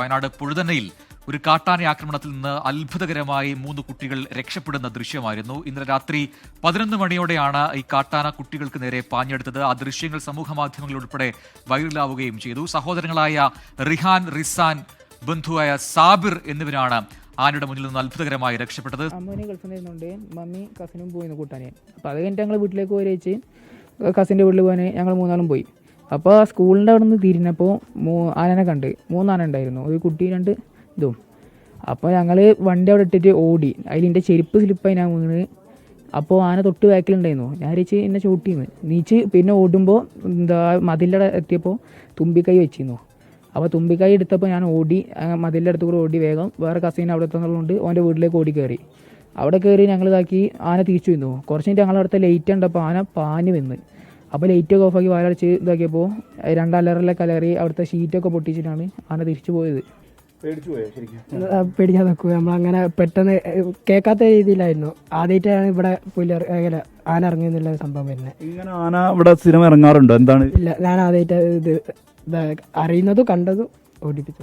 വയനാട് പുഴുതന്നയിൽ ഒരു കാട്ടാന ആക്രമണത്തിൽ നിന്ന് അത്ഭുതകരമായി 3 കുട്ടികൾ രക്ഷപ്പെടുന്ന ദൃശ്യമായിരുന്നു. ഇന്നലെ രാത്രി 11 മണിയോടെയാണ് ഈ കാട്ടാന കുട്ടികൾക്ക് നേരെ പാഞ്ഞെടുത്തത്. ആ ദൃശ്യങ്ങൾ സമൂഹ മാധ്യമങ്ങളിൽ ഉൾപ്പെടെ വൈറലാവുകയും ചെയ്തു. സഹോദരങ്ങളായ റിഹാൻ, റിസാൻ, ബന്ധുവായ സാബിർ എന്നിവരാണ് ആനയുടെ മുന്നിൽ നിന്ന് അത്ഭുതകരമായി രക്ഷപ്പെട്ടത്. അമ്മേനെ ഗൾഫിൽ നിന്നുണ്ട്, മമ്മി കസിനും പോയി കൂട്ടാനെ. അപ്പോൾ അത് കഴിഞ്ഞിട്ട് ഞങ്ങൾ വീട്ടിലേക്ക് പോയി വെച്ച് കസിൻ്റെ വീട്ടിൽ പോകാൻ ഞങ്ങൾ 3 പോയി. അപ്പോൾ സ്കൂളിൻ്റെ അവിടെ നിന്ന് തിരിഞ്ഞപ്പോൾ ആനനെ കണ്ട് 3 ആന ഉണ്ടായിരുന്നു, ഒരു കുട്ടി 2 ഇതും. അപ്പോൾ ഞങ്ങൾ വണ്ടി അവിടെ ഇട്ടിട്ട് ഓടി. അതിലെൻ്റെ ചെരുപ്പ് സ്ലിപ്പായി ഞാൻ വീണ്. അപ്പോൾ ആന തൊട്ട് ബാക്കിലുണ്ടായിരുന്നു. ഞാൻ വിചാരിച്ച് എന്നെ ചോട്ടിന്ന് നീച്ച്. പിന്നെ ഓടുമ്പോൾ മതിലിൻ്റെ എത്തിയപ്പോൾ തുമ്പിക്കൈ വെച്ചിരുന്നു. അപ്പോൾ തുമ്പിക്കൈ എടുത്തപ്പോൾ ഞാൻ ഓടി, മതിലിൻ്റെ അടുത്ത് കൂടെ ഓടി വേഗം. വേറെ കസീൻ അവിടെ എത്തുന്നതുകൊണ്ട് ഓൻ്റെ വീട്ടിലേക്ക് ഓടി കയറി. അവിടെ കയറി ഞങ്ങൾ ഇതാക്കി. ആന തിരിച്ചു വന്നു. കുറച്ച് കഴിഞ്ഞിട്ട് ഞങ്ങളടുത്ത ലൈറ്റ് ഉണ്ടപ്പോൾ ആന പാഞ്ഞ് വന്ന്. അപ്പോൾ ലൈറ്റൊക്കെ ഓഫാക്കി വാലടിച്ച് ഇതാക്കിയപ്പോൾ 2 അലറിലൊക്കെ അലറി അവിടുത്തെ ഷീറ്റൊക്കെ പൊട്ടിച്ചിട്ടാണ് ആന തിരിച്ചു പോയത്. പേടിക്കാൻ നിൽക്കുക. നമ്മളങ്ങനെ പെട്ടെന്ന് കേൾക്കാത്ത രീതിയിലായിരുന്നു. ആദ്യമായിട്ടാണ് ഇവിടെ ആന ഇറങ്ങിയെന്നുള്ള സംഭവം വരുന്നത്. ഇങ്ങനെ ആന ഇവിടെ സ്ഥിരം ഇറങ്ങാറുണ്ടോ? എന്താണ്? ഇല്ല, ഞാൻ ആദ്യമായിട്ട് ഇത് അറിയുന്നതും കണ്ടതും ഓടിപ്പിച്ചു.